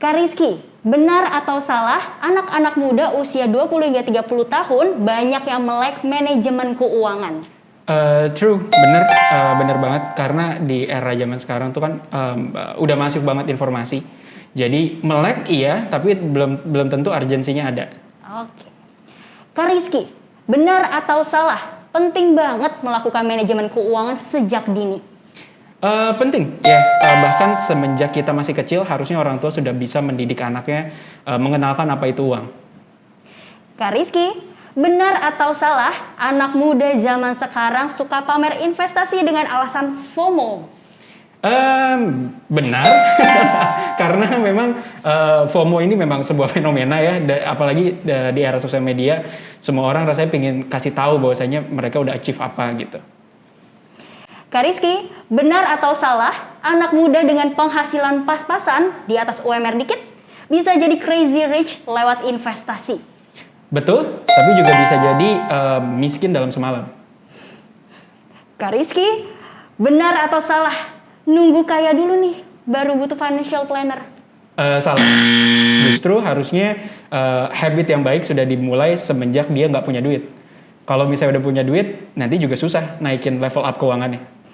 Kak Rizky, benar atau salah anak-anak muda usia 20 hingga 30 tahun banyak yang melek manajemen keuangan? True, bener banget karena di era zaman sekarang tuh kan udah masif banget informasi. Jadi melek iya, tapi belum tentu urgensinya ada. Oke. Kak Rizky, benar atau salah penting banget melakukan manajemen keuangan sejak dini? Penting ya, bahkan semenjak kita masih kecil harusnya orang tua sudah bisa mendidik anaknya mengenalkan apa itu uang. Kak Rizky, benar atau salah anak muda zaman sekarang suka pamer investasi dengan alasan FOMO? Benar, karena memang FOMO ini memang sebuah fenomena ya, apalagi di era sosial media, semua orang rasanya pengen kasih tahu bahwasanya mereka udah achieve apa gitu. Kak Rizky, benar atau salah anak muda dengan penghasilan pas-pasan di atas UMR dikit bisa jadi crazy rich lewat investasi? Betul, tapi juga bisa jadi miskin dalam semalam. Kak Rizky, benar atau salah nunggu kaya dulu nih baru butuh financial planner? Salah. Justru harusnya habit yang baik sudah dimulai semenjak dia nggak punya duit. Kalau misalnya udah punya duit, nanti juga susah naikin level up keuangannya.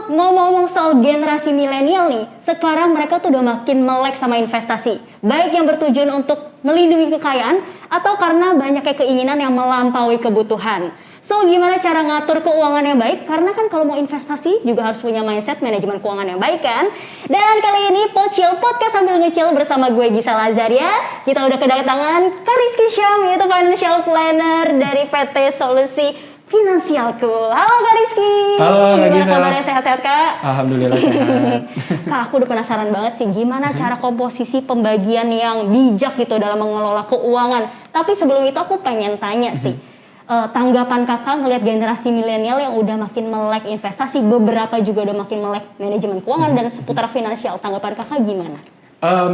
Ngomong-ngomong soal generasi milenial nih, sekarang mereka tuh udah makin melek sama investasi. Baik yang bertujuan untuk melindungi kekayaan atau karena banyaknya keinginan yang melampaui kebutuhan. So, gimana cara ngatur keuangan yang baik? Karena kan kalau mau investasi juga harus punya mindset manajemen keuangan yang baik kan? Dan kali ini Pochill Podcast sambil ngecil bersama gue Gisa Lazaria. Kita udah kedatangan Kak Rizky Syam, yaitu financial planner dari PT Solusi Finansialku. Halo Kak Rizky. Halo Kak Gisa. Gimana kabarnya, sehat-sehat Kak? Alhamdulillah sehat. Kak, aku udah penasaran banget sih gimana cara komposisi pembagian yang bijak gitu dalam mengelola keuangan. Tapi sebelum itu aku pengen tanya sih, tanggapan kakak ngelihat generasi milenial yang udah makin melek investasi, beberapa juga udah makin melek manajemen keuangan dan seputar finansial. Tanggapan kakak gimana?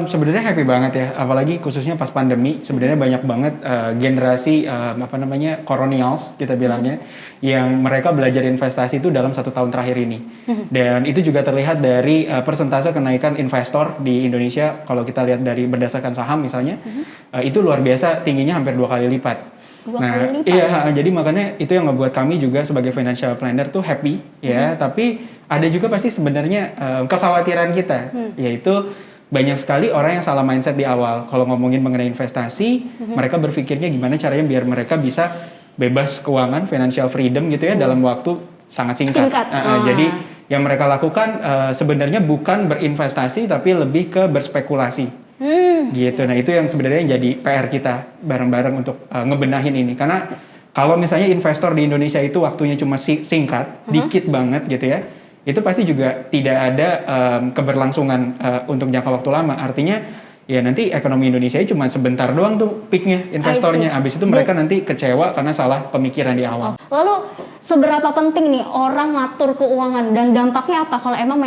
Sebenarnya happy banget ya, apalagi khususnya pas pandemi. Sebenarnya banyak banget generasi Coronials kita bilangnya, yang mereka belajar investasi itu dalam 1 tahun terakhir ini. Dan itu juga terlihat dari persentase kenaikan investor di Indonesia. Kalau kita lihat dari berdasarkan saham misalnya, itu luar biasa tingginya, hampir 2 kali lipat. Iya, jadi makanya itu yang ngebuat kami juga sebagai financial planner tuh happy ya. Tapi ada juga pasti sebenarnya kekhawatiran kita, yaitu banyak sekali orang yang salah mindset di awal. Kalau ngomongin mengenai investasi, mereka berpikirnya gimana caranya biar mereka bisa bebas keuangan, financial freedom gitu ya, dalam waktu sangat singkat. Jadi yang mereka lakukan sebenarnya bukan berinvestasi, tapi lebih ke berspekulasi. Gitu. Nah itu yang sebenarnya jadi PR kita bareng-bareng untuk ngebenahin ini. Karena kalau misalnya investor di Indonesia itu waktunya cuma singkat, dikit banget gitu ya, itu pasti juga tidak ada keberlangsungan untuk jangka waktu lama. Artinya ya nanti ekonomi Indonesia cuma sebentar doang tuh peaknya investornya. Habis itu mereka nanti kecewa karena salah pemikiran di awal. Lalu seberapa penting nih orang ngatur keuangan dan dampaknya apa kalau emang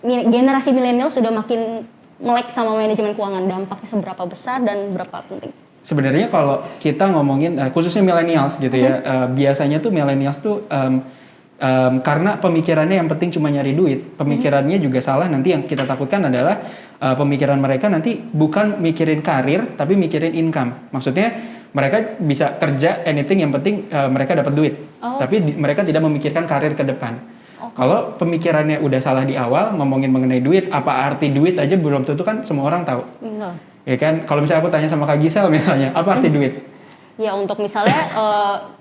generasi milenial sudah makin melek sama manajemen keuangan? Dampaknya seberapa besar dan berapa penting? Sebenarnya kalau kita ngomongin khususnya millennials gitu ya, biasanya tuh millennials tuh karena pemikirannya yang penting cuma nyari duit, pemikirannya juga salah. Nanti yang kita takutkan adalah pemikiran mereka nanti bukan mikirin karir, tapi mikirin income. Maksudnya mereka bisa kerja anything, yang penting mereka dapat duit, tapi mereka tidak memikirkan karir ke depan. Kalau pemikirannya udah salah di awal, ngomongin mengenai duit, apa arti duit aja belum tentu kan semua orang tahu. Ya kan, kalau misalnya aku tanya sama Kak Gisel misalnya, apa arti duit? Ya untuk misalnya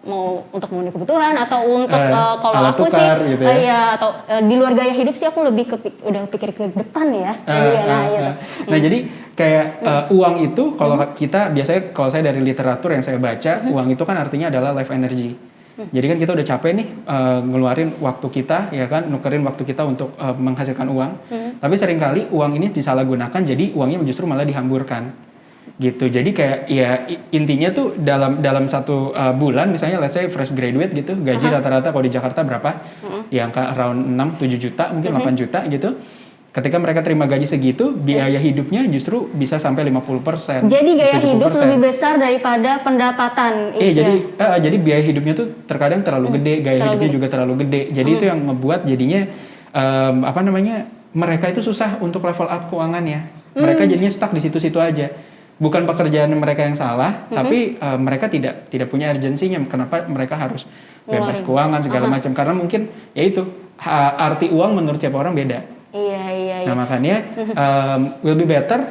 mau untuk memenuhi kebutuhan atau untuk kalau alat aku tukar, sih gitu ya. ya atau di luar gaya hidup sih aku lebih udah pikir ke depan ya. Gitu. Nah jadi kayak uang itu kalau kita biasanya, kalau saya dari literatur yang saya baca, uang itu kan artinya adalah life energy. Jadi kan kita udah capek nih ngeluarin waktu kita, ya kan, nukerin waktu kita untuk menghasilkan uang. Tapi seringkali uang ini disalahgunakan, jadi uangnya justru malah dihamburkan. Gitu. Jadi kayak ya intinya tuh dalam 1 bulan misalnya let's say fresh graduate gitu, gaji rata-rata kalau di Jakarta berapa? Ya angka around 6-7 juta, mungkin 8 juta gitu. Ketika mereka terima gaji segitu, biaya hidupnya justru bisa sampai 50%. Jadi gaya 70%. Hidup lebih besar daripada pendapatan. Jadi biaya hidupnya tuh terkadang terlalu gede, gaya hidupnya juga terlalu gede. Jadi itu yang ngebuat jadinya apa namanya, mereka itu susah untuk level up keuangannya. Mereka jadinya stuck di situ-situ aja. Bukan pekerjaan mereka yang salah, tapi mereka tidak punya urgensinya. Kenapa mereka harus bebas keuangan segala macam? Karena mungkin ya itu arti uang menurut tiap orang beda. Iya. Nah makanya will be better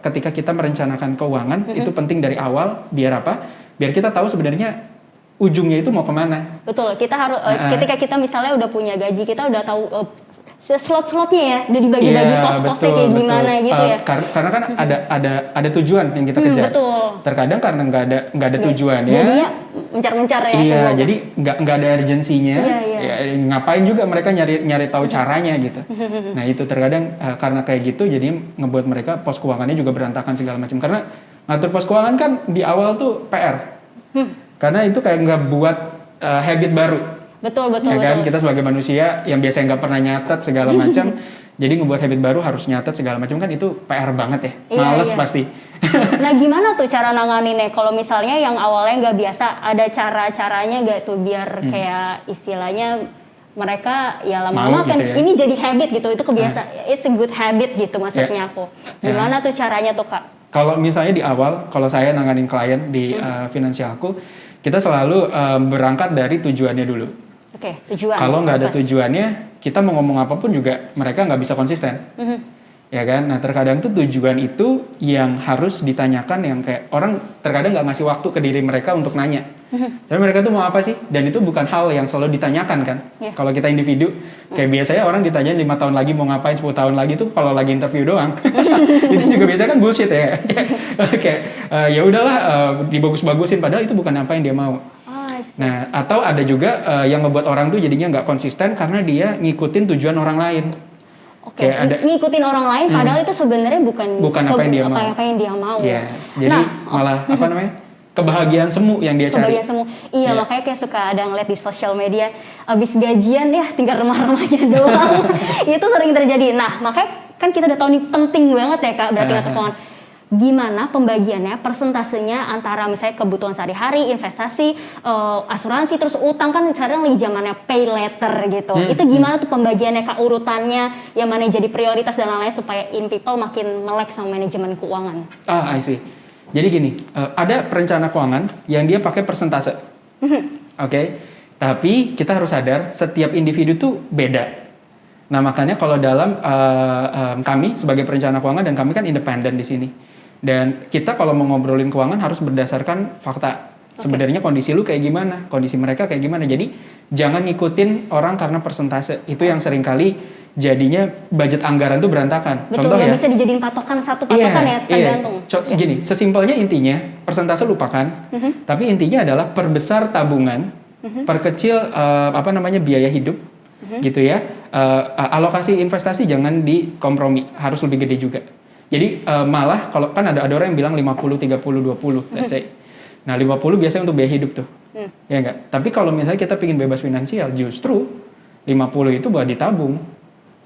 ketika kita merencanakan keuangan itu penting dari awal. Biar apa? Biar kita tahu sebenarnya ujungnya itu mau kemana. Betul, kita harus ketika kita misalnya udah punya gaji, kita udah tahu slot-slotnya ya, udah dibagi-bagi pos-posnya kayak gimana gitu ya. Karena kan ada tujuan yang kita kejar. Betul. Terkadang karena nggak ada tujuannya. Jadinya mencar-mencar ya. Iya, jadi nggak ada urgensinya. Iya. Ya, ngapain juga mereka nyari tahu caranya gitu. Nah itu terkadang karena kayak gitu, jadi ngebuat mereka pos keuangannya juga berantakan segala macam. Karena ngatur pos keuangan kan di awal tuh PR. Karena itu kayak nggak buat habit baru. Betul. Kan kita sebagai manusia yang biasanya nggak pernah nyatet segala macam, jadi ngebuat habit baru harus nyatet segala macam kan itu PR banget ya. Males pasti. Nah gimana tuh cara nanganinnya? Kalau misalnya yang awalnya nggak biasa, ada cara-caranya nggak tuh biar kayak istilahnya mereka ya lama-lama kan gitu ya. Ini jadi habit gitu, itu kebiasaan, it's a good habit gitu maksudnya aku. Gimana tuh caranya tuh Kak? Kalau misalnya di awal, kalau saya nanganin klien di finansialku, kita selalu berangkat dari tujuannya dulu. Oke, tujuan. Kalau nggak ada tujuannya, kita mau ngomong apapun juga mereka nggak bisa konsisten. Ya kan? Nah terkadang tuh tujuan itu yang harus ditanyakan, yang kayak orang terkadang nggak ngasih waktu ke diri mereka untuk nanya. Tapi mereka tuh mau apa sih? Dan itu bukan hal yang selalu ditanyakan kan. Kalau kita individu, kayak biasanya orang ditanyain 5 tahun lagi mau ngapain, 10 tahun lagi tuh kalau lagi interview doang. Itu juga biasanya kan bullshit ya. Kayak ya udahlah dibagus-bagusin padahal itu bukan apa yang dia mau. Nah, atau ada juga yang ngebuat orang tuh jadinya nggak konsisten karena dia ngikutin tujuan orang lain. Oke, ngikutin orang lain padahal itu sebenarnya bukan apa yang dia mau. Apa yang dia mau. Yes. Jadi malah apa namanya? Kebahagiaan semu yang dia cari. Kebahagiaan semu. Iya, makanya kayak suka ada ngeliat di sosial media abis gajian ya tinggal remah-remahnya doang. Itu sering terjadi. Nah, makanya kan kita udah tahu nih penting banget ya Kak, berarti ngatur keuangan. Gimana pembagiannya, persentasenya antara misalnya kebutuhan sehari-hari, investasi, asuransi, terus utang kan sekarang lagi zamannya pay later gitu. Itu gimana tuh pembagiannya Kak, urutannya, yang mana yang jadi prioritas dan lain-lain supaya in people makin melek sama manajemen keuangan. I see. Jadi gini, ada perencana keuangan yang dia pakai persentase. Oke. Tapi kita harus sadar setiap individu tuh beda. Nah makanya kalau dalam kami sebagai perencana keuangan, dan kami kan independen di sini. Dan kita kalau mau ngobrolin keuangan harus berdasarkan fakta. Sebenarnya kondisi lu kayak gimana, kondisi mereka kayak gimana. Jadi jangan ngikutin orang karena persentase. Itu yang sering kali jadinya budget anggaran tuh berantakan. Betul, nggak bisa dijadiin patokan satu patokan ya, tergantung. Gini, sesimpelnya intinya persentase lupakan. Tapi intinya adalah perbesar tabungan, perkecil biaya hidup, gitu ya. Alokasi investasi jangan dikompromi, harus lebih gede juga. Jadi malah kalau kan ada orang yang bilang 50 30 20, let's say. Nah, 50 biasanya untuk biaya hidup tuh. Ya enggak? Tapi kalau misalnya kita pingin bebas finansial, justru 50 itu buat ditabung.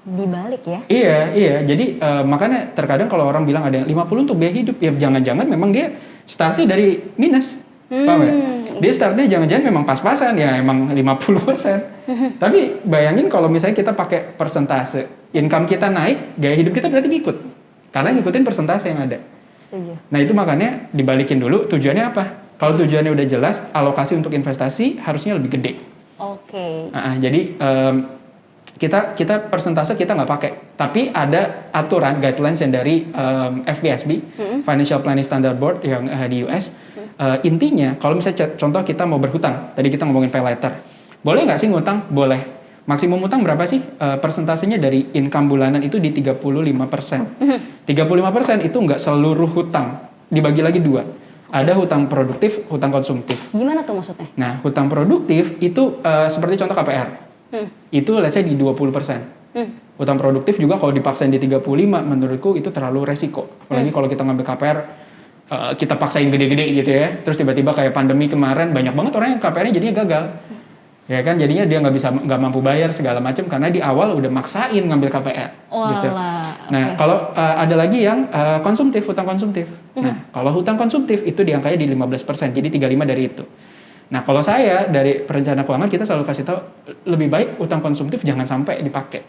Dibalik ya? Iya. Jadi makanya terkadang kalau orang bilang ada yang 50 untuk biaya hidup, ya jangan-jangan memang dia startnya dari minus. Paham ya? Dia startnya jangan-jangan memang pas-pasan, ya emang 50%. Tapi bayangin kalau misalnya kita pakai persentase, income kita naik, gaya hidup kita berarti ngikut. Karena ngikutin persentase yang ada. Setuju. Nah itu makanya dibalikin dulu tujuannya apa. Kalau tujuannya udah jelas, alokasi untuk investasi harusnya lebih gede. Oke. Jadi kita persentase kita nggak pakai, tapi ada aturan guidelines yang dari FPSB, Financial Planning Standard Board yang di US. Intinya kalau misalnya contoh kita mau berhutang, tadi kita ngomongin pay later, boleh nggak sih ngutang? Boleh. Maksimum utang berapa sih? Persentasenya dari income bulanan itu di 35%. 35% itu nggak seluruh hutang, dibagi lagi dua. Ada hutang produktif, hutang konsumtif. Gimana tuh maksudnya? Nah, hutang produktif itu seperti contoh KPR. Itu let's say di 20%. Hutang produktif juga kalau dipaksain di 35, menurutku itu terlalu resiko. Apalagi kalau kita ngambil KPR, kita paksain gede-gede gitu ya. Terus tiba-tiba kayak pandemi kemarin, banyak banget orang yang KPR-nya jadinya gagal. Ya kan, jadinya dia nggak mampu bayar segala macam karena di awal udah maksain ngambil KPR. Gitu. Nah, kalau ada lagi yang konsumtif, hutang konsumtif. Nah, kalau hutang konsumtif itu diangkanya di 15%, jadi 35 dari itu. Nah kalau saya dari perencana keuangan kita selalu kasih tahu lebih baik utang konsumtif jangan sampai dipakai.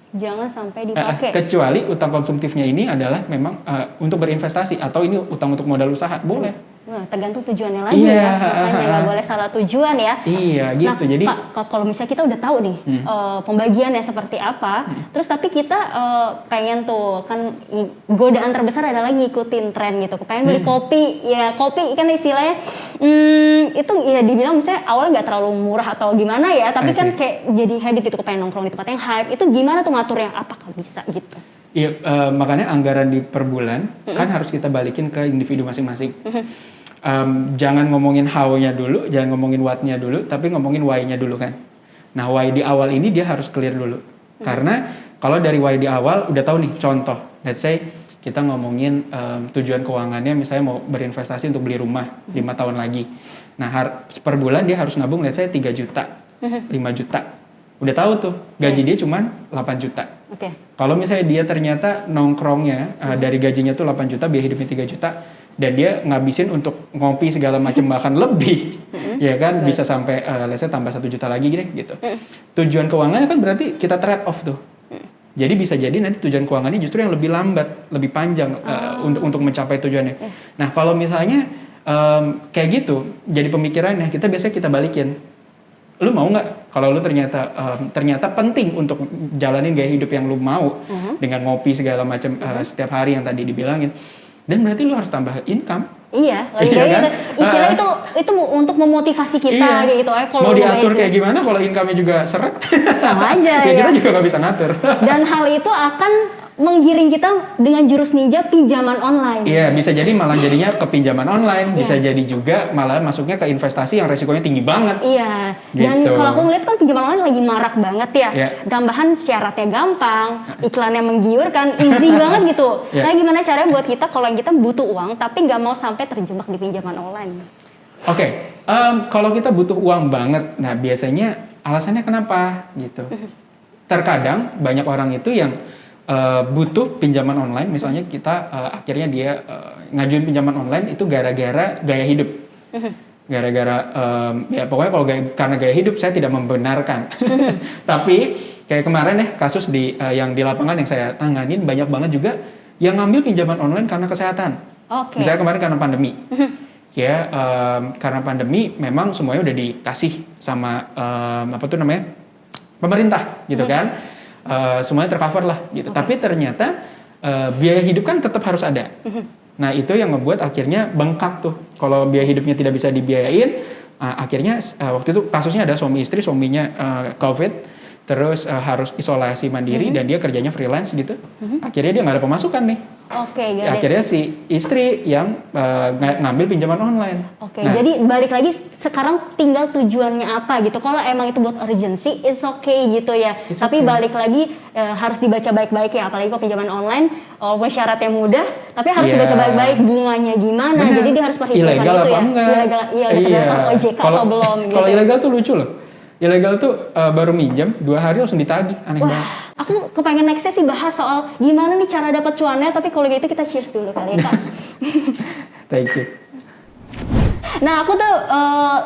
Jangan sampai dipakai. Kecuali utang konsumtifnya ini adalah memang untuk berinvestasi atau ini utang untuk modal usaha boleh. Nah, tergantung tujuannya lagi ya, makanya nggak boleh salah tujuan ya. Iya gitu. Nah, jadi Pak, kalau misalnya kita udah tahu nih pembagiannya seperti apa, terus tapi kita pengen tuh kan godaan terbesar adalah ngikutin tren gitu, pengen beli kopi, ya kopi kan istilahnya itu ya dibilang misalnya awalnya nggak terlalu murah atau gimana ya, tapi kan kayak jadi habit gitu, pengen nongkrong di tempat yang hype, itu gimana tuh ngaturnya? Apakah bisa gitu? Iya, makanya anggaran di per bulan kan harus kita balikin ke individu masing-masing. Jangan ngomongin how-nya dulu, jangan ngomongin what-nya dulu, tapi ngomongin why-nya dulu kan. Nah, why di awal ini dia harus clear dulu. Karena kalau dari why di awal udah tahu nih, contoh, let's say kita ngomongin tujuan keuangannya misalnya mau berinvestasi untuk beli rumah 5 tahun lagi. Nah, per bulan dia harus nabung let's say 3 juta, 5 juta. Udah tahu tuh, gaji dia cuma 8 juta. Kalau misalnya dia ternyata nongkrongnya dari gajinya tuh 8 juta, biaya hidupnya 3 juta, dan dia ngabisin untuk ngopi segala macam bahkan lebih, ya kan bisa sampai let's say tambah 1 juta lagi gitu. Tujuan keuangannya kan berarti kita trade off tuh. Jadi bisa jadi nanti tujuan keuangannya justru yang lebih lambat, lebih panjang untuk mencapai tujuannya. Nah kalau misalnya kayak gitu, jadi pemikirannya biasanya kita balikin. Lu mau nggak kalau lu ternyata penting untuk jalanin gaya hidup yang lu mau dengan ngopi segala macam setiap hari yang tadi dibilangin. Dan berarti lu harus tambah income. Iya, lagi kan? Istilah itu untuk memotivasi kita kayak gitu. Mau diatur kayak gimana kalau income-nya juga seret? Sama aja ya. Kita juga nggak bisa ngatur. Dan hal itu akan menggiring kita dengan jurus ninja pinjaman online. Iya, bisa jadi malah jadinya ke pinjaman online, bisa jadi juga malah masuknya ke investasi yang resikonya tinggi banget. Iya. Gitu. Dan kalau aku ngeliat kan pinjaman online lagi marak banget ya. Tambahan syaratnya gampang, iklannya menggiurkan, easy banget gitu. Nah, gimana caranya buat kita kalau kita butuh uang tapi nggak mau sampai terjebak di pinjaman online? Oke, kalau kita butuh uang banget, nah biasanya alasannya kenapa gitu. Terkadang banyak orang itu yang butuh pinjaman online, misalnya kita akhirnya dia ngajuin pinjaman online itu gara-gara gaya hidup, gara-gara ya pokoknya kalau karena gaya hidup saya tidak membenarkan, tapi kayak kemarin kasus yang di lapangan yang saya tanganin banyak banget juga yang ngambil pinjaman online karena kesehatan, misalnya kemarin karena pandemi, karena pandemi memang semuanya udah dikasih sama pemerintah gitu kan. Semuanya tercover lah gitu. Tapi ternyata biaya hidup kan tetap harus ada. Nah itu yang ngebuat akhirnya bengkak tuh. Kalau biaya hidupnya tidak bisa dibiayain, akhirnya waktu itu kasusnya ada suami istri, suaminya COVID, terus harus isolasi mandiri dan dia kerjanya freelance gitu. Akhirnya dia nggak ada pemasukan nih. Akhirnya si istri yang ngambil pinjaman online. Nah, jadi balik lagi sekarang tinggal tujuannya apa gitu. Kalau emang itu buat urgency, it's okay gitu ya. Tapi balik lagi harus dibaca baik-baik ya. Apalagi kalau pinjaman online, walaupun syaratnya mudah, tapi harus dibaca baik-baik bunganya gimana. Jadi dia harus perhitungan ilegal itu ya. Ilegal Ilegal, OJK atau belum gitu. Kalau ilegal tuh lucu loh. Ilegal tuh baru minjem 2 hari langsung ditagih, aneh banget. Aku kepengen nextnya sih bahas soal gimana nih cara dapat cuannya, tapi kalau gitu kita cheers dulu kali ya Kak. Thank you. Nah aku tuh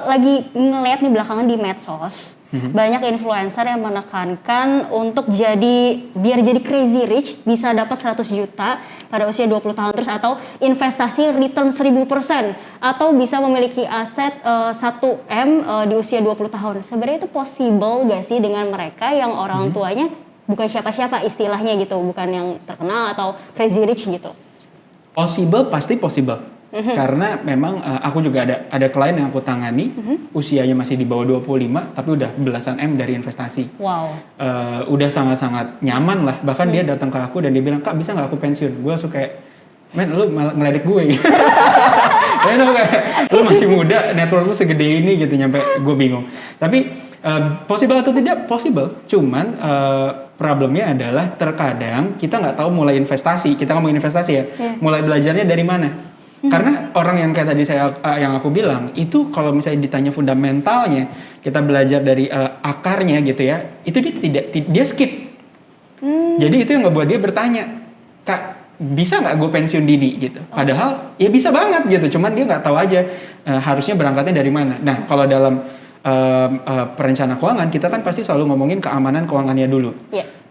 lagi ngeliat nih belakangan di medsos, banyak influencer yang menekankan untuk biar jadi crazy rich bisa dapat 100 juta pada usia 20 tahun terus, atau investasi return 1000% atau bisa memiliki aset 1M di usia 20 tahun. Sebenarnya itu possible gak sih dengan mereka yang orang tuanya bukan siapa-siapa istilahnya gitu, bukan yang terkenal atau crazy rich gitu? Possible, pasti possible. Karena memang aku juga ada klien yang aku tangani, usianya masih di bawah 25 tapi udah belasan M dari investasi. Wow. Udah sangat-sangat nyaman lah. Bahkan dia datang ke aku dan dia bilang, "Kak, bisa nggak aku pensiun?" Gue langsung kayak, "Men, lu malah ngeledek gue." Kayak lu masih muda, network lu segede ini gitu, nyampe gue bingung. Tapi possible atau tidak? Possible. Cuman problemnya adalah terkadang kita nggak tahu mulai investasi. Kita ngomongin investasi ya. Mulai belajarnya dari mana? Karena orang yang kayak tadi yang aku bilang itu kalau misalnya ditanya fundamentalnya, kita belajar dari akarnya gitu ya, itu dia skip. Jadi itu yang ngebuat dia bertanya, "Kak, bisa nggak gue pensiun dini gitu. Padahal ya bisa banget gitu, cuman dia nggak tahu aja harusnya berangkatnya dari mana. Nah kalau dalam perencana keuangan kita kan pasti selalu ngomongin keamanan keuangannya dulu.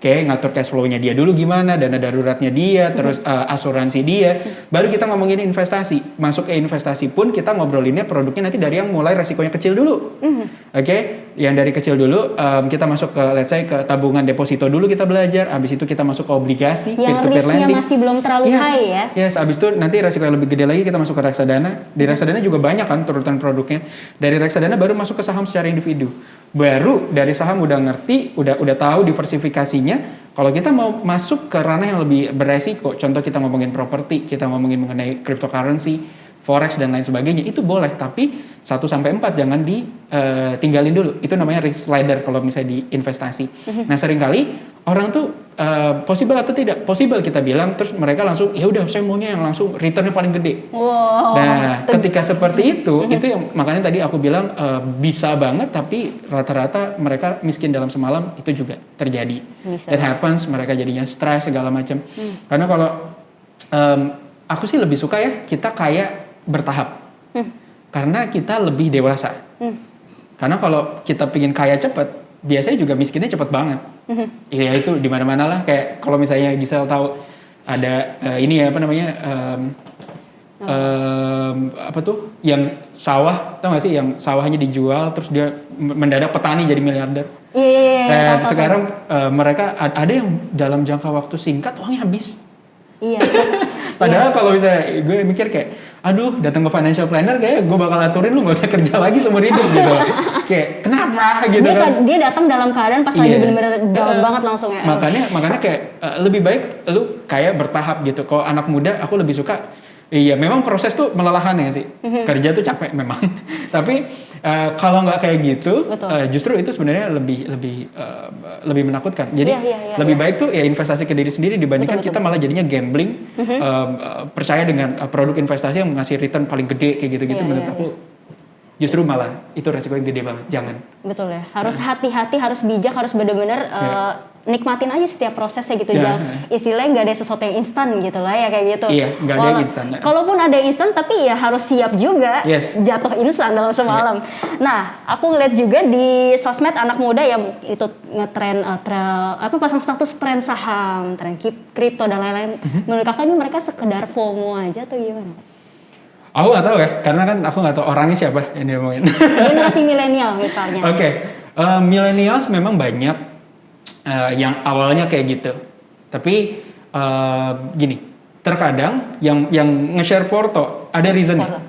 Oke, ngatur cash flow-nya dia dulu gimana, dana daruratnya dia, terus asuransi dia, baru kita ngomongin investasi. Masuk ke investasi pun kita ngobrolinnya produknya nanti dari yang mulai resikonya kecil dulu. Oke, yang dari kecil dulu kita masuk ke let's say ke tabungan deposito dulu kita belajar, habis itu kita masuk ke obligasi, yang peer-to-peer risknya lending. masih belum terlalu high ya. Yes, habis itu nanti resiko yang lebih gede lagi kita masuk ke reksadana. Di reksadana juga banyak kan turutan produknya. Dari reksadana baru masuk ke saham secara individu. Baru dari saham udah ngerti, udah tahu diversifikasinya. Kalau kita mau masuk ke ranah yang lebih beresiko, contoh kita ngomongin properti, kita ngomongin mengenai cryptocurrency, forex dan lain sebagainya, itu boleh, tapi 1-4 jangan ditinggalin dulu. Itu namanya risk slider kalau misalnya di investasi. Nah, seringkali orang tuh possible atau tidak possible kita bilang, terus mereka langsung ya udah saya maunya yang langsung returnnya paling gede. Wow. Nah, ketika seperti itu yang makanya tadi aku bilang bisa banget, tapi rata-rata mereka miskin dalam semalam itu juga terjadi. It happens, mereka jadinya stres segala macam. Karena kalau aku sih lebih suka ya kita kayak bertahap. Karena kita lebih dewasa. Karena kalau kita pingin kaya cepet, biasanya juga miskinnya cepet banget. Ya itu di mana-mana lah. Kayak kalau misalnya Gisel tahu ada ini ya apa namanya apa tuh yang sawah, tau gak sih yang sawahnya dijual terus dia mendadak petani jadi miliarder. Iya. Sekarang mereka ada yang dalam jangka waktu singkat uangnya habis. Iya. Padahal kalau misalnya gue mikir kayak, aduh datang ke financial planner kayak gue bakal aturin lu nggak usah kerja lagi seumur hidup gitu. Kayak kenapa gitu kan? Dia datang dalam keadaan pas lagi bener-bener down banget langsung ya. Makanya kayak lebih baik lu kayak bertahap gitu. Kalau anak muda aku lebih suka. Iya, memang proses tuh melelahkan ya sih. Kerja tuh capek memang. Tapi kalau nggak kayak gitu, justru itu sebenarnya lebih menakutkan. Jadi lebih baik tuh ya investasi ke diri sendiri dibandingkan kita malah jadinya gambling, percaya dengan produk investasi yang ngasih return paling gede kayak gitu-gitu. Menurut aku justru malah itu resikonya gede banget. Jangan. Betul ya. Harus hati-hati, harus bijak, harus benar-benar nikmatin aja setiap prosesnya gitu. Jangan istilahnya nggak ada sesuatu yang instan gitu lah ya kayak gitu. Iya, nggak ada yang instan. Kalaupun ada instan tapi ya harus siap juga jatuh instan dalam semalam. Nah, aku ngeliat juga di sosmed anak muda yang itu ngetren pasang status tren saham, tren kripto dan lain-lain. Menurut kakak ini mereka sekedar FOMO aja atau gimana? Aku nggak tahu ya, karena kan aku nggak tahu orangnya siapa yang dia ngomongin. Generasi milenial misalnya. Oke, millennials memang banyak yang awalnya kayak gitu. Tapi gini, terkadang yang nge-share Porto ada reasonnya.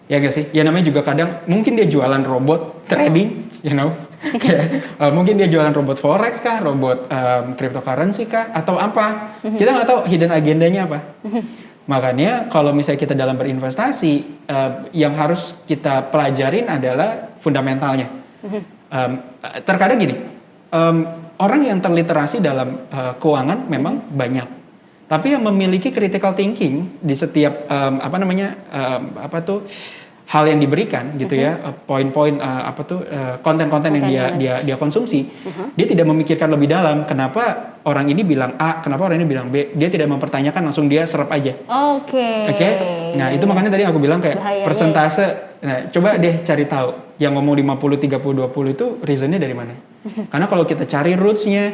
Ya nggak sih? Ya namanya juga kadang mungkin dia jualan robot trading, you know. Mungkin dia jualan robot forex kah, robot cryptocurrency kah, atau apa? Kita nggak tahu hidden agendanya apa. Makanya kalau misalnya kita dalam berinvestasi, yang harus kita pelajarin adalah fundamentalnya. Terkadang gini, orang yang terliterasi dalam keuangan memang banyak, tapi yang memiliki critical thinking di setiap hal yang diberikan gitu ya, poin-poin konten-konten yang dia konsumsi, dia tidak memikirkan lebih dalam kenapa orang ini bilang A, kenapa orang ini bilang B, dia tidak mempertanyakan, langsung dia serap aja. Oke. Nah, itu makanya tadi aku bilang kayak bahayanya persentase. Nah, coba deh cari tahu yang ngomong 50 30 20 itu reasonnya dari mana? Karena kalau kita cari roots-nya,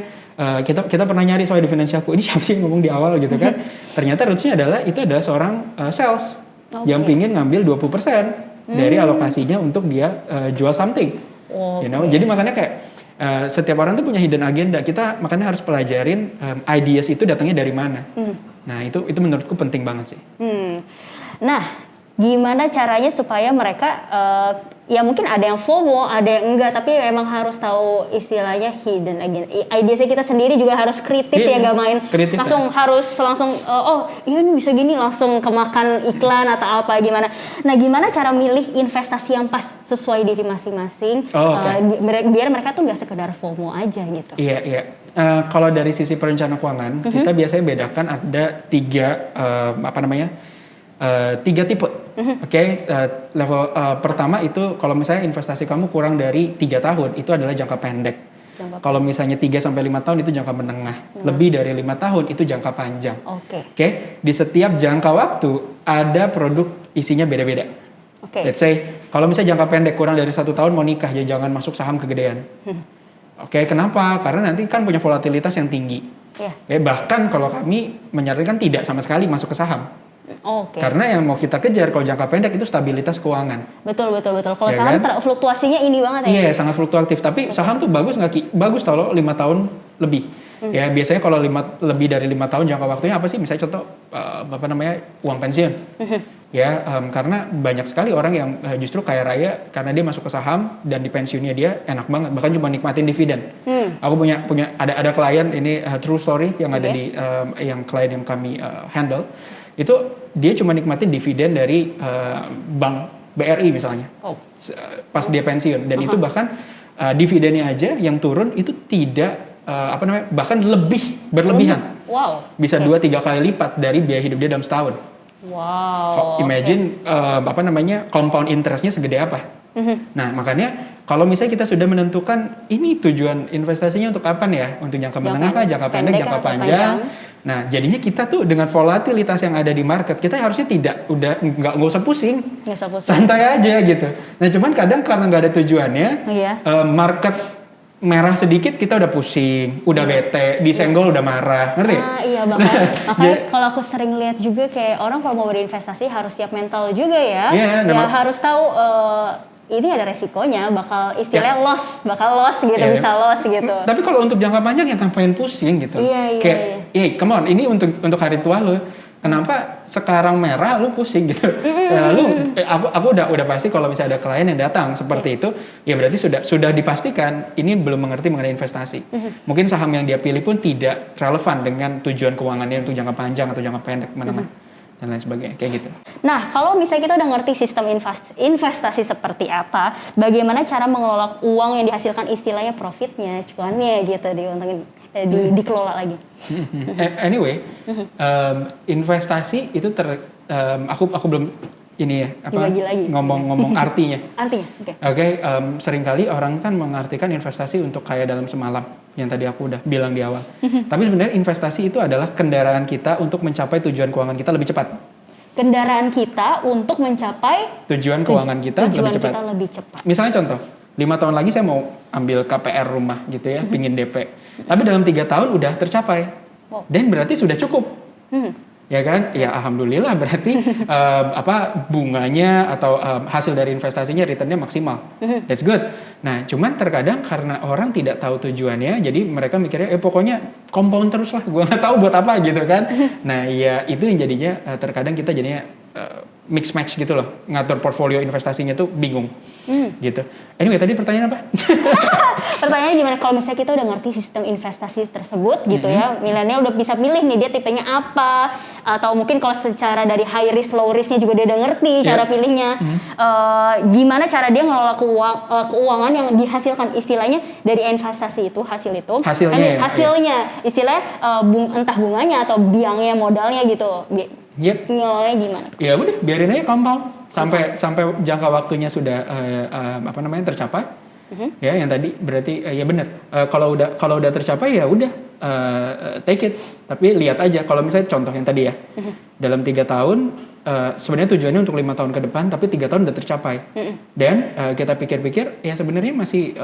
kita pernah nyari soal di Finansialku, ini siapa sih yang ngomong di awal gitu kan? Ternyata roots-nya adalah seorang sales yang pingin ngambil 20% dari alokasinya untuk dia jual something. You know? Jadi makanya kayak setiap orang tuh punya hidden agenda. Kita makanya harus pelajarin ideas itu datangnya dari mana. Nah, itu menurutku penting banget sih. Nah, gimana caranya supaya mereka ya mungkin ada yang FOMO, ada yang enggak, tapi memang harus tahu istilahnya hidden agenda. Ideasnya kita sendiri juga harus kritis ya, gak main kritis langsung oh iya ini bisa gini langsung kemakan iklan atau apa gimana. Nah, gimana cara milih investasi yang pas sesuai diri masing-masing biar mereka tuh nggak sekedar FOMO aja gitu. Iya. Kalau dari sisi perencana keuangan, kita biasanya bedakan ada 3 tipe. Level pertama itu kalau misalnya investasi kamu kurang dari 3 tahun, itu adalah jangka pendek. Jangka Kalau misalnya 3 sampai 5 tahun itu jangka menengah. Lebih dari 5 tahun itu jangka panjang. Oke. Oke, di setiap jangka waktu ada produk isinya beda-beda. Oke. Let's say, kalau misalnya jangka pendek kurang dari 1 tahun mau nikah, ya jangan masuk saham kegedean. Oke, kenapa? Karena nanti kan punya volatilitas yang tinggi. Iya. Bahkan kalau kami menyarankan tidak sama sekali masuk ke saham. Oke. Karena yang mau kita kejar kalau jangka pendek itu stabilitas keuangan. Betul. Kalau Ya saham kan? fluktuasinya ini banget ya. Iya, sangat fluktuatif. Tapi saham tuh bagus nggak Ki? Bagus kalau 5 tahun lebih. Ya biasanya kalau lebih dari 5 tahun jangka waktunya apa sih? Misalnya contoh uang pensiun. Ya, karena banyak sekali orang yang justru kaya raya karena dia masuk ke saham dan di pensiunnya dia enak banget, bahkan cuma nikmatin dividen. Aku punya ada klien ini true story yang ada di yang klien yang kami handle. Itu dia cuma nikmatin dividen dari bank BRI misalnya. Pas dia pensiun dan itu bahkan dividennya aja yang turun itu tidak bahkan berlebihan. Wow. Bisa 2-3 kali lipat dari biaya hidup dia dalam setahun. Wow. Imagine compound interestnya segede apa. Nah makanya kalau misalnya kita sudah menentukan ini tujuan investasinya untuk kapan ya, untuk jangka menengah kah, jangka pendek, jangka panjang. Nah jadinya kita tuh dengan volatilitas yang ada di market kita harusnya nggak usah pusing, santai aja gitu. Nah cuman kadang karena nggak ada tujuannya, market merah sedikit kita udah pusing, udah bete, disenggol udah marah, ngerti? Iya makanya kalau aku sering lihat juga kayak orang kalau mau berinvestasi harus siap mental juga ya. Harus tahu ini ada resikonya, bakal istilahnya bakal loss gitu, bisa loss gitu. Tapi kalau untuk jangka panjang ya ngapain pusing gitu. Kayak, come on, ini untuk hari tua lo. Kenapa sekarang merah lu pusing gitu? Aku udah pasti kalau misalnya ada klien yang datang seperti itu, ya berarti sudah dipastikan ini belum mengerti mengenai investasi. Mungkin saham yang dia pilih pun tidak relevan dengan tujuan keuangannya untuk jangka panjang atau jangka pendek menengah dan lain sebagainya, kayak gitu. Nah, kalau misalnya kita udah ngerti sistem investasi seperti apa, bagaimana cara mengelola uang yang dihasilkan istilahnya profitnya, cuannya gitu, dikelola lagi. Anyway, investasi itu aku belum ngomong artinya. Oke, seringkali orang kan mengartikan investasi untuk kaya dalam semalam yang tadi aku udah bilang di awal. Tapi sebenarnya investasi itu adalah kendaraan kita untuk mencapai tujuan keuangan kita lebih cepat. Kendaraan kita untuk mencapai tujuan keuangan kita lebih cepat. Misalnya contoh, 5 tahun lagi saya mau ambil KPR rumah gitu ya, pingin DP. Tapi dalam 3 tahun udah tercapai. Dan berarti sudah cukup. Ya kan? Ya alhamdulillah berarti bunganya atau hasil dari investasinya returnnya maksimal. That's good. Nah, cuman terkadang karena orang tidak tahu tujuannya, jadi mereka mikirnya pokoknya compound terus lah, gue nggak tahu buat apa gitu kan. Nah, ya itu yang jadinya terkadang kita jadinya mix match gitu loh, ngatur portfolio investasinya tuh bingung gitu. Anyway, tadi pertanyaan apa? Pertanyaannya gimana kalau misalnya kita udah ngerti sistem investasi tersebut gitu ya, milenial udah bisa pilih nih dia tipenya apa, atau mungkin kalau secara dari high risk low risknya juga dia udah ngerti cara pilihnya, gimana cara dia ngelola keuangan yang dihasilkan istilahnya dari investasi itu, hasilnya istilahnya entah bunganya atau biangnya modalnya gitu. Ngelolanya gimana? Ya udah, biarin aja compound sampai jangka waktunya sudah tercapai. Ya yang tadi berarti ya benar. Kalau udah tercapai ya udah take it. Tapi lihat aja kalau misalnya contoh yang tadi ya. Dalam 3 tahun sebenarnya tujuannya untuk 5 tahun ke depan tapi 3 tahun udah tercapai. Dan kita pikir-pikir ya sebenarnya masih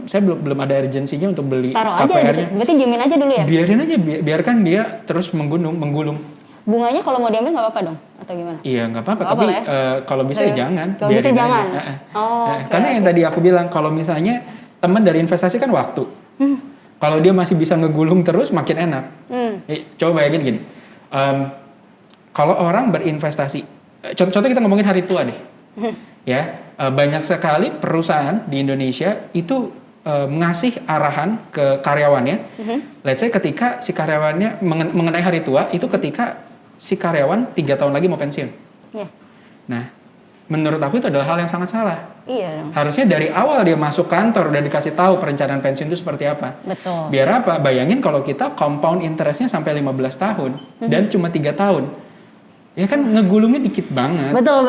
saya belum ada urgensinya untuk beli KPR-nya. Berarti diemin aja dulu ya? Biarin aja, biarkan dia terus menggulung. Bunganya kalau mau diambil nggak apa-apa dong? Atau gimana? Iya nggak apa-apa, tapi kalau bisa ya jangan. Kalau bisa jangan? Karena yang tadi aku bilang, kalau misalnya teman dari investasi kan waktu. Kalau dia masih bisa ngegulung terus makin enak. Coba bayangin gini, kalau orang berinvestasi, contoh kita ngomongin hari tua deh. Ya, banyak sekali perusahaan di Indonesia itu ngasih arahan ke karyawannya. Let's say ketika si karyawannya mengenai hari tua, itu ketika si karyawan 3 tahun lagi mau pensiun. Nah, menurut aku itu adalah hal yang sangat salah. Iya. Harusnya dari awal dia masuk kantor udah dikasih tahu perencanaan pensiun itu seperti apa. Betul. Biar apa? Bayangin kalau kita compound interestnya sampai 15 tahun dan cuma 3 tahun. Ya kan ngegulungnya dikit banget. Betul.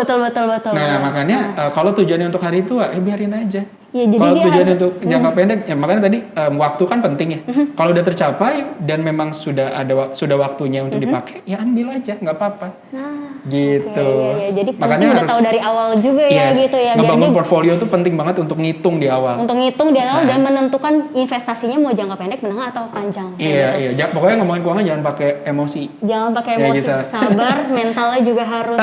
Nah, makanya kalau tujuannya untuk hari tua, biarin aja. Ya, jadi Kalau dia tujuan harus untuk jangka pendek, ya makanya tadi waktu kan penting ya. Kalau udah tercapai dan memang sudah waktunya untuk dipakai, ya ambil aja, nggak apa-apa. Nah, Gitu. oke, iya. Jadi Makanya penting udah harus tahu dari awal juga ya yes, gitu ya. Biar ngebangun dia portfolio tuh penting banget untuk ngitung di awal. untuk ngitung di awal dan menentukan investasinya mau jangka pendek, menengah atau panjang. Iya, gitu. iya. Pokoknya ngomongin keuangan jangan pakai emosi. Jangan pakai Ya, emosi, bisa. sabar, mentalnya juga harus.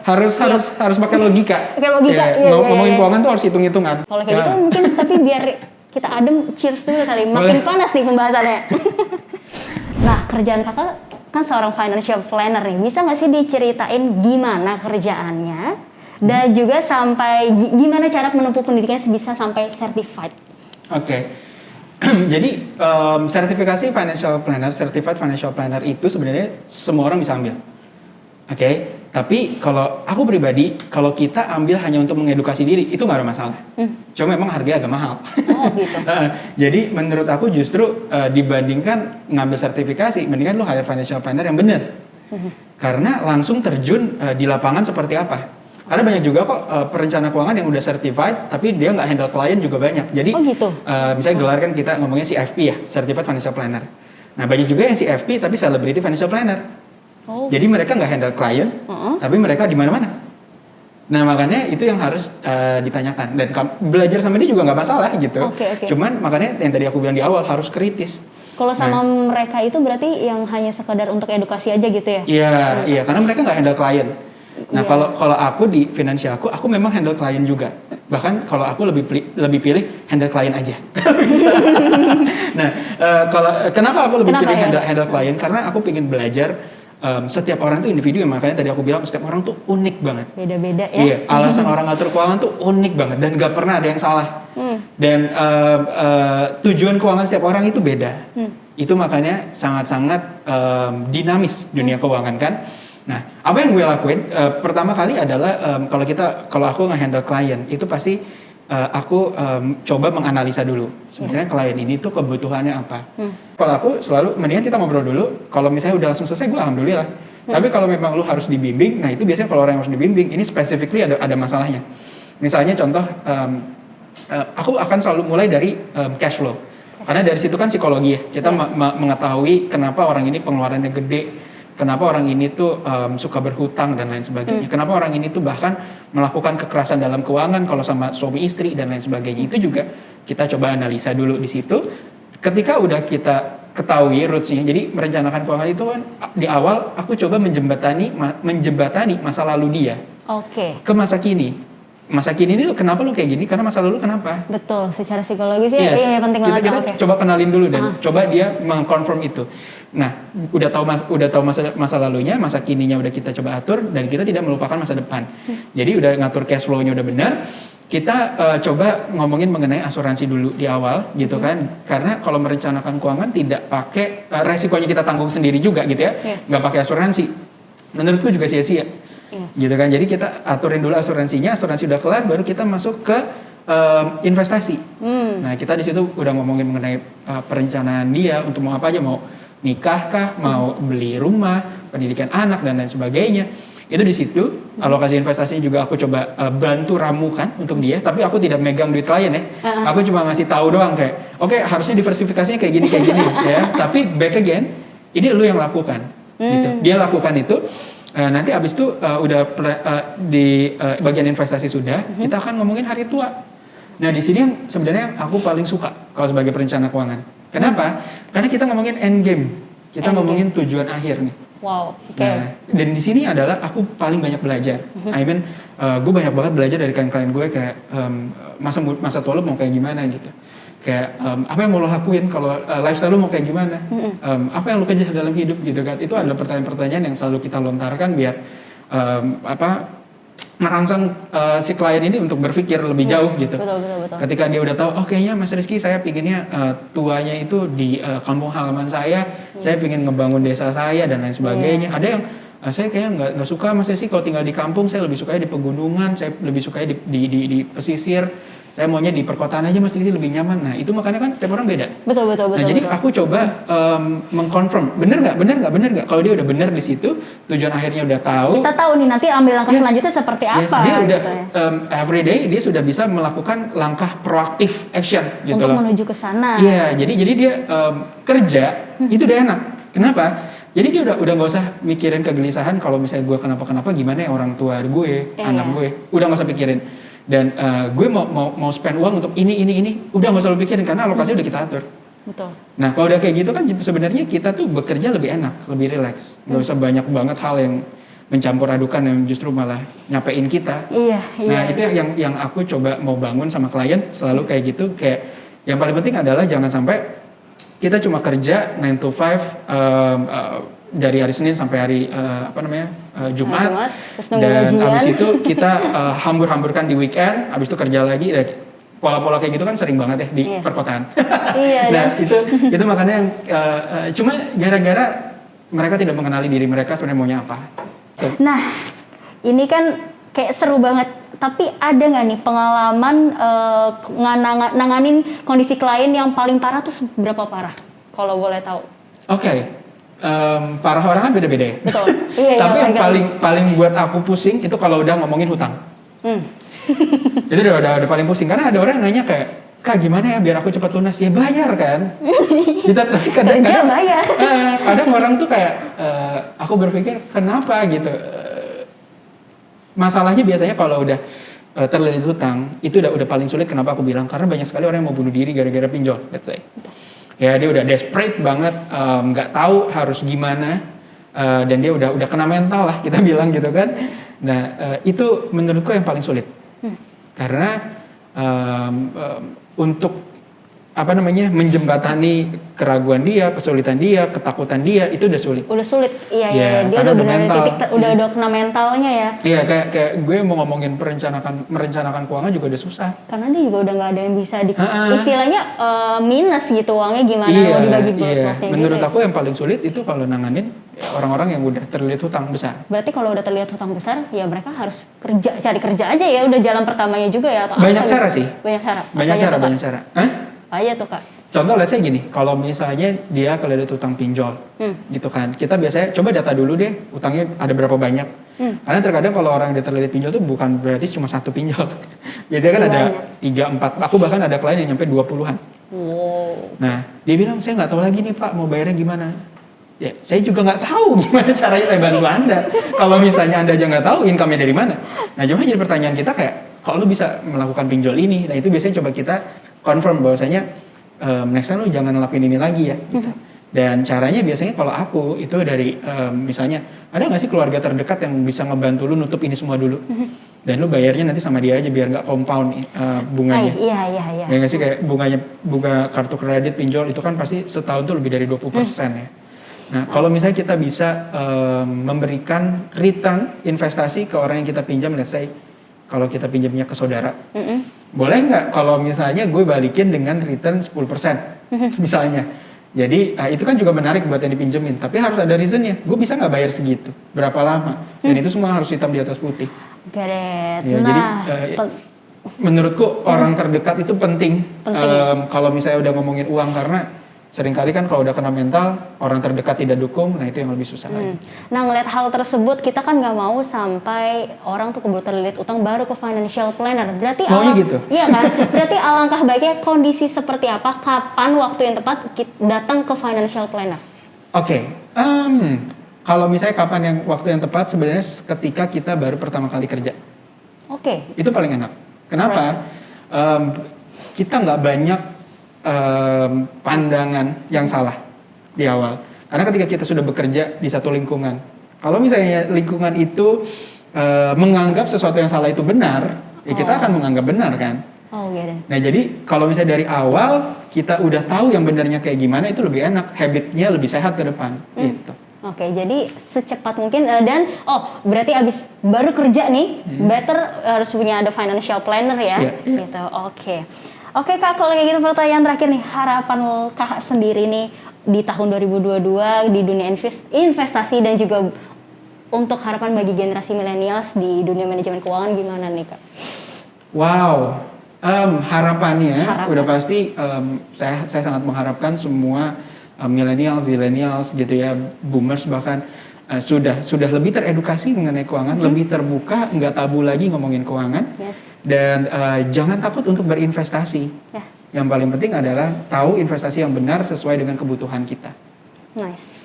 Harus pakai logika. Pakai logika, Iya, iya, ngomongin iya. keuangan tuh harus hitung-hitungan. Kalau kayak gitu Ya. mungkin tapi biar kita adem, cheers dulu kali. Makin Boleh. panas nih pembahasannya. Nah, kerjaan kakak kan seorang financial planner nih. Bisa nggak sih diceritain gimana kerjaannya dan juga sampai gimana cara menempuh pendidikan bisa sampai certified? Oke. Jadi sertifikasi financial planner, certified financial planner itu sebenarnya semua orang bisa ambil. Oke. Tapi kalau aku pribadi, kalau kita ambil hanya untuk mengedukasi diri, itu nggak ada masalah. Cuma memang harganya agak mahal. Oh gitu. Jadi menurut aku justru dibandingkan ngambil sertifikasi, mendingan lu hire financial planner yang benar. Karena langsung terjun di lapangan seperti apa. Karena banyak juga kok perencana keuangan yang udah certified, tapi dia nggak handle klien juga banyak. Jadi Oh gitu. misalnya gelar kan kita ngomongnya CFP ya, Certified Financial Planner. Nah banyak juga yang CFP tapi Celebrity Financial Planner. Oh. Jadi mereka nggak handle klien, tapi mereka di mana-mana. Nah makanya itu yang harus ditanyakan dan belajar sama dia juga nggak masalah gitu. Oke. Cuman makanya yang tadi aku bilang di awal harus kritis. Kalau sama mereka itu berarti yang hanya sekedar untuk edukasi aja gitu ya? Iya, karena mereka nggak handle klien. Nah Iya. kalau aku di finansial aku memang handle klien juga. Bahkan kalau aku lebih pilih handle klien aja. Nah kalau kenapa aku lebih Kenapa pilih ya? handle klien? Karena aku ingin belajar. Setiap orang tuh individu ya, makanya tadi aku bilang setiap orang tuh unik banget. Beda-beda ya? Iya, alasan orang ngatur keuangan tuh unik banget dan gak pernah ada yang salah. Dan tujuan keuangan setiap orang itu beda. Itu makanya sangat-sangat dinamis dunia keuangan kan. Nah, apa yang gue lakuin pertama kali adalah kalau aku nge-handle klien itu pasti aku coba menganalisa dulu sebenarnya klien ini tuh kebutuhannya apa. Kalau aku selalu mendingan kita ngobrol dulu. Kalau misalnya udah langsung selesai, gue alhamdulillah. Tapi kalau memang lu harus dibimbing, nah itu biasanya kalau orang yang harus dibimbing, ini specifically ada masalahnya. Misalnya contoh, aku akan selalu mulai dari cash flow. Karena dari situ kan psikologi ya. Kita mengetahui kenapa orang ini pengeluarannya gede. Kenapa orang ini tuh suka berhutang dan lain sebagainya. Kenapa orang ini tuh bahkan melakukan kekerasan dalam keuangan kalau sama suami istri dan lain sebagainya. Itu juga kita coba analisa dulu di situ. Ketika udah kita ketahui roots-nya, jadi merencanakan keuangan itu kan di awal aku coba menjembatani masa lalu dia Oke. ke masa kini. Masa kini ini kenapa lu kayak gini? Karena masa lalu kenapa? Betul, secara psikologis ya, Yes. iya penting banget. Kita Oke. coba kenalin dulu dan coba dia mengkonfirm itu. Nah, udah tahu masa lalunya, masa kininya udah kita coba atur dan kita tidak melupakan masa depan. Jadi udah ngatur cash flow-nya udah benar. Kita coba ngomongin mengenai asuransi dulu di awal gitu kan. Karena kalau merencanakan keuangan tidak pakai resikonya kita tanggung sendiri juga gitu ya. Nggak pakai asuransi. Menurutku juga sia-sia. Gitu kan. Jadi kita aturin dulu asuransinya, asuransi udah kelar baru kita masuk ke investasi. Nah, kita di situ udah ngomongin mengenai perencanaan dia untuk mau apa aja, mau nikah kah, mau beli rumah, pendidikan anak dan lain sebagainya. Itu di situ alokasi investasinya juga aku coba bantu ramukan untuk dia, tapi aku tidak megang duit klien ya. Aku cuma ngasih tahu doang kayak, oke, harusnya diversifikasinya kayak gini ya. Tapi back again, ini lu yang lakukan. Gitu. Dia lakukan itu. Nanti abis itu di bagian investasi sudah, kita akan ngomongin hari tua. Nah di sini yang sebenarnya aku paling suka kalau sebagai perencana keuangan. Kenapa? Karena kita ngomongin end game, kita ngomongin tujuan akhir nih. Wow. Oke. Nah, dan di sini adalah aku paling banyak belajar. I mean, gue banyak banget belajar dari klien-klien gue kayak masa tua lo mau kayak gimana gitu. Kayak apa yang mau lo lakuin kalau lifestyle lo mau kayak gimana, apa yang lo kejar dalam hidup gitu kan. Itu adalah pertanyaan-pertanyaan yang selalu kita lontarkan biar merangsang si klien ini untuk berpikir lebih jauh gitu. Betul. Ketika dia udah tahu, oh kayaknya Mas Rizky saya pinginnya tuanya itu di kampung halaman saya pingin ngebangun desa saya dan lain sebagainya. Ada yang saya kayaknya nggak suka Mas Rizky kalau tinggal di kampung, saya lebih suka di pegunungan, saya lebih suka di pesisir. saya maunya di perkotaan aja Mas Rizky lebih nyaman. Nah itu makanya kan setiap orang beda. Betul. Nah jadi aku coba mengkonfirm, bener nggak? Kalau dia udah bener di situ, tujuan akhirnya udah tahu. Kita tahu nih nanti ambil langkah selanjutnya seperti apa. Dia udah gitu ya. Every day dia sudah bisa melakukan langkah proaktif action gitu Untuk loh. menuju ke sana. Iya, jadi dia kerja itu udah enak. Kenapa? Jadi dia udah nggak usah mikirin kegelisahan kalau misalnya gue kenapa gimana ya orang tua gue, anak gue, udah nggak usah pikirin. Dan gue mau spend uang untuk ini, udah nggak usah lu pikirin karena alokasinya udah kita atur. Betul. Nah kalau udah kayak gitu kan sebenarnya kita tuh bekerja lebih enak, lebih rileks, nggak usah banyak banget hal yang mencampur adukan yang justru malah nyapein kita. Iya. Nah itu yang aku coba mau bangun sama klien selalu kayak gitu, kayak yang paling penting adalah jangan sampai kita cuma kerja 9 to 5 dari hari Senin sampai hari Jumat, terus nunggu dan gajian. abis itu kita hambur-hamburkan di weekend, abis itu kerja lagi. Pola-pola kayak gitu kan sering banget ya di perkotaan. Iya. Nah itu makanya yang cuma gara-gara mereka tidak mengenali diri mereka sebenarnya maunya apa. Tuh. Nah, ini kan kayak seru banget. Tapi ada nggak nih pengalaman nanganin kondisi klien yang paling parah tuh seberapa parah? Kalau boleh tahu. Oke. Parah orang kan beda-beda ya. Betul. Iya, Tapi yang paling buat aku pusing itu kalau udah ngomongin hutang. Itu udah paling pusing karena ada orang yang nanya kayak, Kak gimana ya biar aku cepat lunas? Ya bayar kan. Tapi kadang bayar. Kadang orang tuh kayak aku berpikir kenapa gitu. Masalahnya biasanya kalau udah terlilit hutang itu udah paling sulit. Kenapa aku bilang? Karena banyak sekali orang yang mau bunuh diri gara-gara pinjol, let's say. Ya dia udah desperate banget, nggak tahu harus gimana, dan dia udah kena mental lah kita bilang gitu kan. Nah itu menurutku yang paling sulit, karena untuk menjembatani keraguan dia, kesulitan dia, ketakutan dia itu udah sulit. Udah sulit, iya. Dia udah benar titik, udah kena mentalnya ya. Iya, kayak gue mau ngomongin merencanakan keuangan juga udah susah. Karena dia juga udah nggak ada yang bisa istilahnya minus gitu uangnya gimana mau dibagi buat Menurut gitu. aku yang paling sulit itu kalau nanganin orang-orang yang udah terlilit hutang besar. Berarti kalau udah terlilit hutang besar, ya mereka harus cari kerja aja ya. Udah jalan pertamanya juga ya. Atau banyak cara sih. Banyak cara. Banyak cara. Apa aja tuh Kak? Contoh let's say gini, kalau misalnya dia terlilit utang pinjol, gitu kan, kita biasanya coba data dulu deh, utangnya ada berapa banyak. Karena terkadang kalau orang yang terlilit pinjol tuh bukan berarti cuma satu pinjol. Biasanya kan ada 3, 4, aku bahkan ada klien yang nyampe 20-an. Wow. Nah, dia bilang saya nggak tahu lagi nih Pak, mau bayarnya gimana. Ya, saya juga nggak tahu gimana caranya saya bantu Anda. Kalau misalnya Anda aja nggak tahu income-nya dari mana. Nah, cuma jadi pertanyaan kita kayak, kalau lu bisa melakukan pinjol ini, nah itu biasanya coba kita confirm bahwasanya next time lu jangan ngelakuin ini lagi ya. Gitu. Dan caranya biasanya kalau aku itu dari misalnya ada nggak sih keluarga terdekat yang bisa ngebantu lu nutup ini semua dulu. Dan lu bayarnya nanti sama dia aja biar nggak compound bunganya. Iya. Ya nggak sih kayak bunga kartu kredit pinjol itu kan pasti setahun tuh lebih dari 20% ya. Nah kalau misalnya kita bisa memberikan return investasi ke orang yang kita pinjam, let's say kalau kita pinjamnya ke saudara, boleh nggak kalau misalnya gue balikin dengan return 10% misalnya. Jadi itu kan juga menarik buat yang dipinjemin, tapi harus ada reasonnya. Gue bisa nggak bayar segitu, berapa lama, dan itu semua harus hitam di atas putih. Get it. Ya, jadi menurutku orang terdekat itu penting. Kalau misalnya udah ngomongin uang, karena seringkali kan kalau udah kena mental, orang terdekat tidak dukung, nah itu yang lebih susah lagi. Nah ngeliat hal tersebut, kita kan nggak mau sampai orang tuh keburu terlilit utang baru ke financial planner. Berarti gitu? Iya kan? Berarti alangkah baiknya kondisi seperti apa, kapan waktu yang tepat kita datang ke financial planner? Oke. Kalau misalnya kapan yang waktu yang tepat, sebenarnya ketika kita baru pertama kali kerja. Oke. Itu paling enak. Kenapa? Kita nggak banyak pandangan yang salah di awal. Karena ketika kita sudah bekerja di satu lingkungan, kalau misalnya lingkungan itu menganggap sesuatu yang salah itu benar, ya kita akan menganggap benar kan. Nah jadi kalau misalnya dari awal kita udah tahu yang benarnya kayak gimana, itu lebih enak, habitnya lebih sehat ke depan. Gitu. Oke, jadi secepat mungkin dan berarti abis baru kerja nih, better harus punya ada financial planner ya, gitu. Oke Kak, kalau kayak gitu pertanyaan terakhir nih, harapan Kakak sendiri nih di tahun 2022 di dunia investasi dan juga untuk harapan bagi generasi millennials di dunia manajemen keuangan gimana nih Kak? Wow, Harapannya udah pasti saya sangat mengharapkan semua millennials, zillennials gitu ya, boomers bahkan sudah lebih teredukasi mengenai keuangan, lebih terbuka, nggak tabu lagi ngomongin keuangan. Yes. Dan jangan takut untuk berinvestasi. Ya. Yang paling penting adalah tahu investasi yang benar sesuai dengan kebutuhan kita. Nice.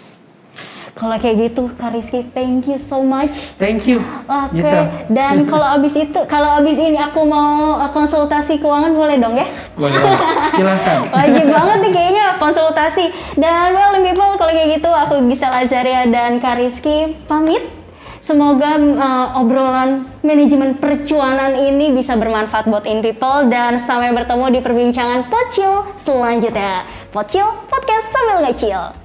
Kalau kayak gitu, Kak Rizky, thank you so much. Thank you. Oke. Yes, Dan kalau abis ini aku mau konsultasi keuangan boleh dong ya? boleh, silakan. Wajib banget nih kayaknya konsultasi. Dan well people, kalau kayak gitu aku Gisel Azaria dan Kak Rizky pamit. Semoga obrolan manajemen percuanan ini bisa bermanfaat buat in people dan sampai bertemu di perbincangan Pocil selanjutnya. Pocil, podcast sambil ngecil.